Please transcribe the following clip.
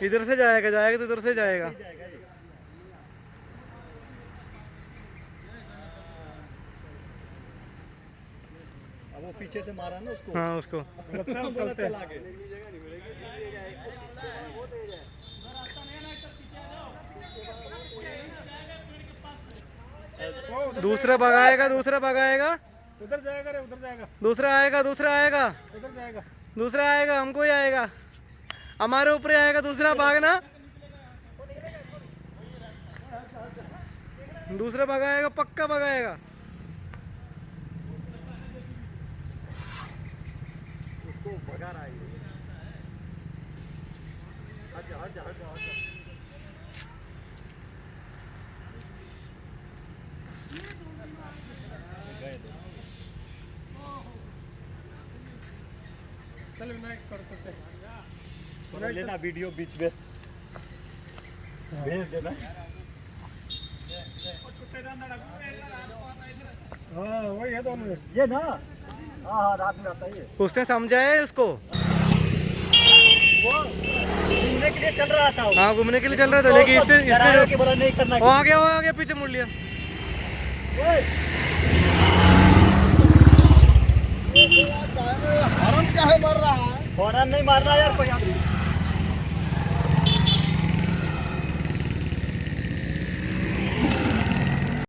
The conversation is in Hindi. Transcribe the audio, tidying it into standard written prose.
इधर से जाएगा, जाएगा तो इधर से जाएगा। अब वो पीछे से मारा ना उसको। हाँ उसको। चलते दूसरा भगाएगा, दूसरा भगाएगा, उधर जाएगा रे, उधर जाएगा, दूसरा आएगा, दूसरा आएगा, उधर जाएगा। दूसरा आएगा, हमको ही आएगा, हमारे ऊपर ही आएगा दूसरा। भागना, दूसरा भगाएगा, पक्का भगाएगा। उसको भगा रहा है। हट जा, हट जा, हट जा, हट जा। चल विनायक कर सकते हैं, लेना वीडियो बीच में भेज देना। हाँ वही है दोनों, ये ना। हाँ रात में आता है ये। उसने समझा है उसको, वो घूमने के लिए चल रहा था। हाँ घूमने के लिए चल रहा था, लेकिन इसने बोला नहीं करना। वो आ गया, पीछे मुड़ लिया। हॉर्न काहे मार रहा है? हॉर्न नहीं मार रहा यार कोई आदमी।